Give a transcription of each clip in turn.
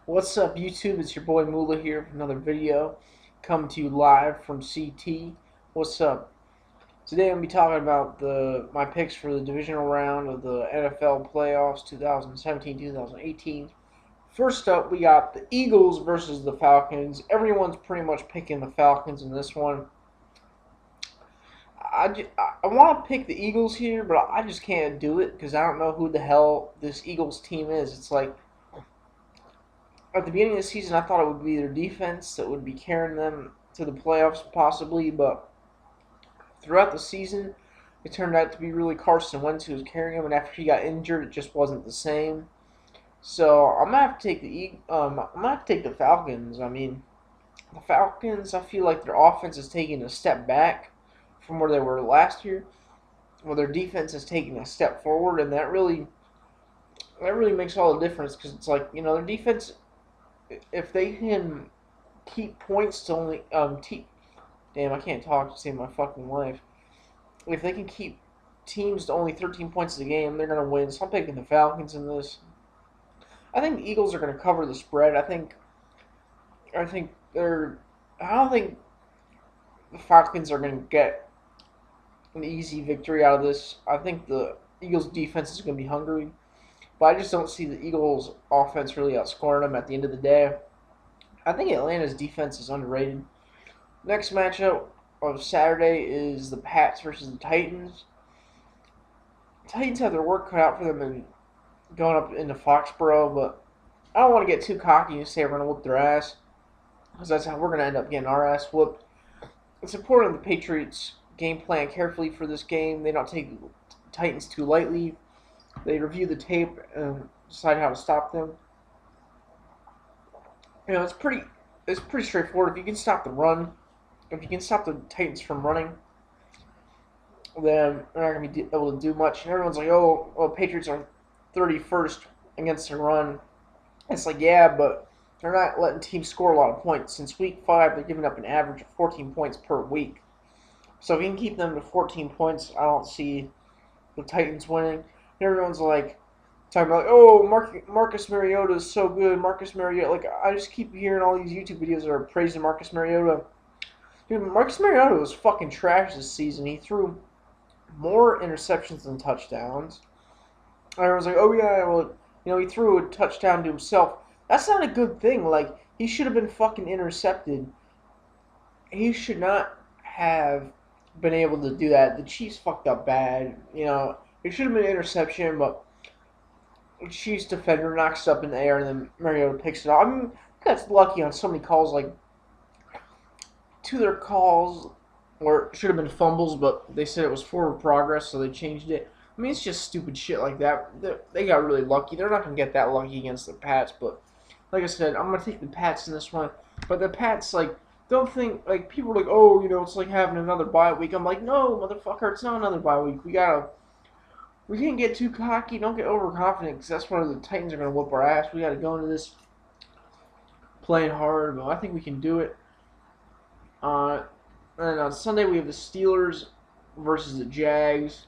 What's up, YouTube? It's your boy Mula here with another video coming to you live from CT. What's up? Today I'm going to be talking about my picks for the divisional round of the NFL playoffs 2017-2018. First up, we got the Eagles versus the Falcons. Everyone's pretty much picking the Falcons in this one. I want to pick the Eagles here, but I just can't do it because I don't know who the hell this Eagles team is. It's like at the beginning of the season, I thought it would be their defense that would be carrying them to the playoffs, possibly, but throughout the season, it turned out to be really Carson Wentz who was carrying them, and after he got injured, it just wasn't the same. So I'm gonna have to take the Falcons. I mean, the Falcons. I feel like their offense is taking a step back from where they were last year. Well, their defense is taking a step forward, and that really makes all the difference because it's like their defense, if they can keep points to only damn, I can't talk to save my fucking life. If they can keep teams to only 13 points a game, they're gonna win. So I'm picking the Falcons in this. I think the Eagles are gonna cover the spread. I think they're. I don't think the Falcons are gonna get an easy victory out of this. I think the Eagles defense is gonna be hungry, but I just don't see the Eagles offense really outscoring them at the end of the day. I think Atlanta's defense is underrated. Next matchup of Saturday is the Pats versus the Titans. The Titans have their work cut out for them in going up into Foxborough, but I don't want to get too cocky and say we're going to whoop their ass, because that's how we're going to end up getting our ass whooped. It's important the Patriots game plan carefully for this game. They don't take the Titans too lightly. They review the tape and decide how to stop them. It's pretty straightforward. If you can stop the run, if you can stop the Titans from running, then they're not going to be able to do much. And everyone's like, oh, well, Patriots are 31st against the run. It's like, yeah, but they're not letting teams score a lot of points. Since week 5, they're giving up an average of 14 points per week. So if you can keep them to 14 points, I don't see the Titans winning. And everyone's like, talking about, oh, Marcus Mariota is so good. Marcus Mariota, like, I just keep hearing all these YouTube videos that are praising Marcus Mariota. Dude, Marcus Mariota was fucking trash this season. He threw more interceptions than touchdowns. And everyone's like, oh yeah, well, he threw a touchdown to himself. That's not a good thing. Like, he should have been fucking intercepted. He should not have been able to do that. The Chiefs fucked up bad. It should have been an interception, but the Chiefs defender knocks it up in the air, and then Mariota picks it up. I mean, that's lucky on so many calls. Like, two of their calls or it should have been fumbles, but they said it was forward progress, so they changed it. I mean, it's just stupid shit like that. They got really lucky. They're not going to get that lucky against the Pats, but like I said, I'm going to take the Pats in this one. But the Pats, like, don't think, like, people are like, oh, it's like having another bye week. I'm like, no, motherfucker, it's not another bye week. We can't get too cocky. Don't get overconfident, because that's where the Titans are going to whoop our ass. We got to go into this playing hard, but I think we can do it. And on Sunday we have the Steelers versus the Jags.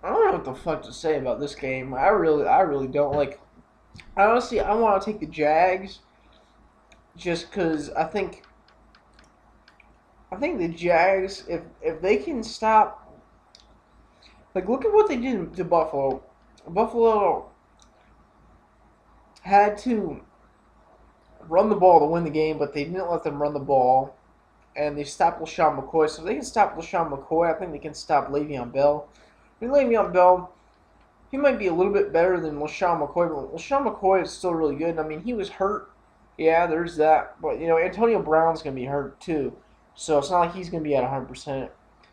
I don't know what the fuck to say about this game. I really don't like. Honestly, I want to take the Jags, just because I think the Jags, if they can stop, like, look at what they did to Buffalo. Buffalo had to run the ball to win the game, but they didn't let them run the ball. And they stopped LaShawn McCoy. So if they can stop LaShawn McCoy, I think they can stop Le'Veon Bell. I mean, Le'Veon Bell, he might be a little bit better than LaShawn McCoy, but LaShawn McCoy is still really good. I mean, he was hurt. Yeah, there's that. But, Antonio Brown's going to be hurt too. So it's not like he's going to be at 100%.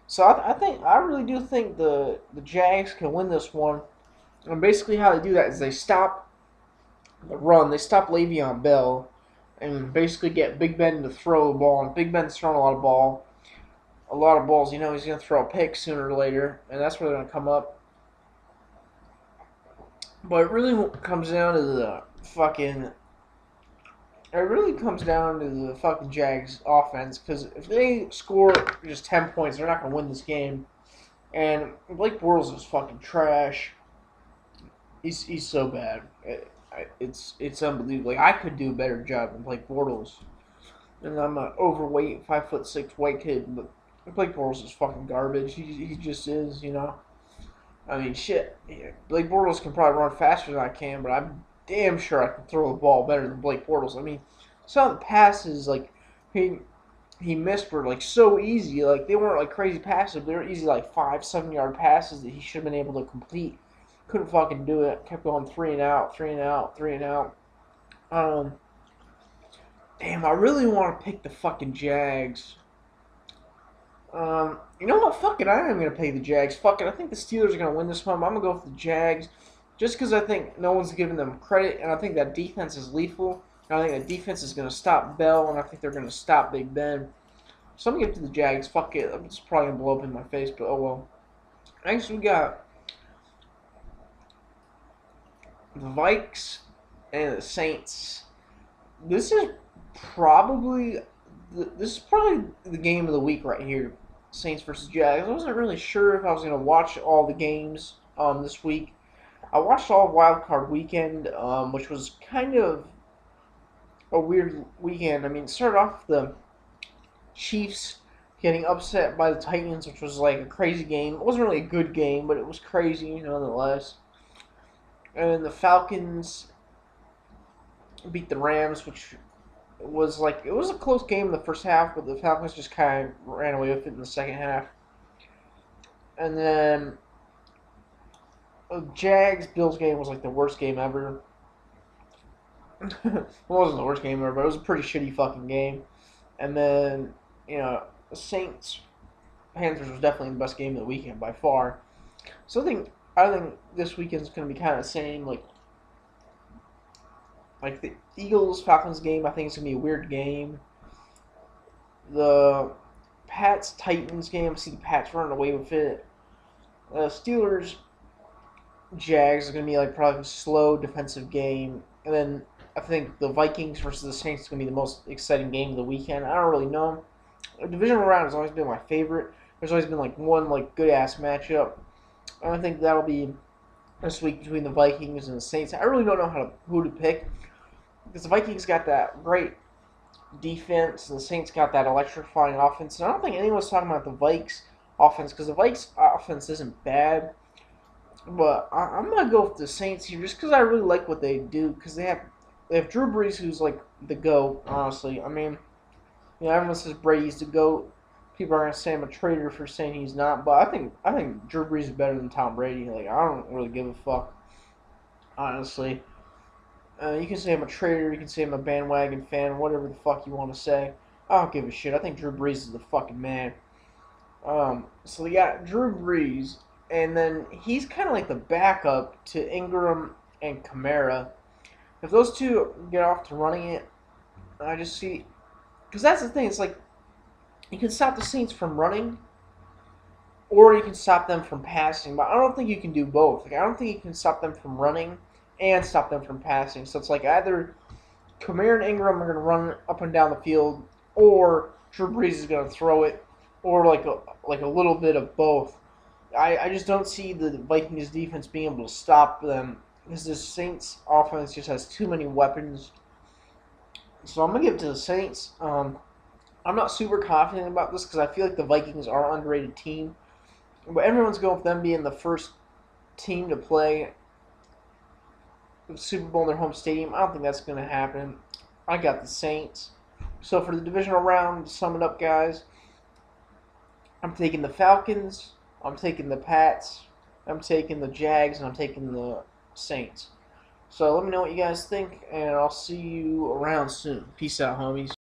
So I really do think the Jags can win this one. And basically how they do that is they stop the run. They stop Le'Veon Bell. And basically get Big Ben to throw the ball. And Big Ben's throwing a lot of balls. He's going to throw a pick sooner or later, and that's where they're going to come up. But it really comes down to the fucking Jags offense, because if they score just 10 points, they're not going to win this game. And Blake Bortles is fucking trash. He's so bad. It's unbelievable. Like I could do a better job than Blake Bortles, and I'm an overweight 5'6" white kid, but Blake Bortles is fucking garbage. He just is, you know. I mean, shit. Yeah, Blake Bortles can probably run faster than I can, but I'm damn sure I can throw the ball better than Blake Bortles. I mean, some of the passes like he he missed were like so easy. Like they weren't like crazy passes. They were easy like 5, 7 yard passes that he should have been able to complete. Couldn't fucking do it. Kept going 3 and out, 3 and out, 3 and out. Um, damn, I really want to pick the fucking Jags. You know what? Fuck it. I am gonna pay the Jags. Fuck it. I think the Steelers are gonna win this one. I'm gonna go with the Jags, just because I think no one's giving them credit, and I think that defense is lethal. And I think that defense is gonna stop Bell, and I think they're gonna stop Big Ben. So I'm gonna give it to the Jags. Fuck it. It's probably gonna blow up in my face, but oh well. Next we got the Vikes and the Saints. This is probably the game of the week right here. Saints versus Jags. I wasn't really sure if I was gonna watch all the games this week. I watched all of Wild Card Weekend, which was kind of a weird weekend. I mean, it started off with the Chiefs getting upset by the Titans, which was like a crazy game. It wasn't really a good game, but it was crazy nonetheless. And then the Falcons beat the Rams, which was like it was a close game in the first half, but the Falcons just kind of ran away with it in the second half. And then the Jags Bills game was like the worst game ever. It wasn't the worst game ever, but it was a pretty shitty fucking game. And then the Saints Panthers was definitely the best game of the weekend by far. So I think this weekend's gonna be kind of the same. Like the Eagles Falcons game, I think it's gonna be a weird game. The Pats Titans game, I see the Pats running away with it. Steelers Jags is gonna be like probably a slow defensive game, and then I think the Vikings versus the Saints is gonna be the most exciting game of the weekend. I don't really know. The divisional round has always been my favorite. There's always been like one like good ass matchup. And I think that'll be this week between the Vikings and the Saints. I really don't know who to pick because the Vikings got that great defense and the Saints got that electrifying offense. And I don't think anyone's talking about the Vikes offense because the Vikes offense isn't bad. But I'm gonna go with the Saints here just because I really like what they do because they have Drew Brees who's like the GOAT. Honestly, I mean, everyone says Brady's the GOAT. People are gonna say I'm a traitor for saying he's not, but I think Drew Brees is better than Tom Brady. Like I don't really give a fuck, honestly. You can say I'm a traitor, you can say I'm a bandwagon fan, whatever the fuck you want to say. I don't give a shit. I think Drew Brees is the fucking man. So we got Drew Brees, and then he's kind of like the backup to Ingram and Kamara. If those two get off to running it, I just see, because that's the thing. It's like you can stop the Saints from running, or you can stop them from passing. But I don't think you can do both. Like I don't think you can stop them from running and stop them from passing. So it's like either Kamara and Ingram are going to run up and down the field, or Drew Brees is going to throw it, or like a little bit of both. I just don't see the Vikings defense being able to stop them because the Saints offense just has too many weapons. So I'm going to give it to the Saints. I'm not super confident about this because I feel like the Vikings are an underrated team. But everyone's going with them being the first team to play the Super Bowl in their home stadium. I don't think that's going to happen. I got the Saints. So for the divisional round, to sum it up, guys, I'm taking the Falcons, I'm taking the Pats, I'm taking the Jags, and I'm taking the Saints. So let me know what you guys think, and I'll see you around soon. Peace out, homies.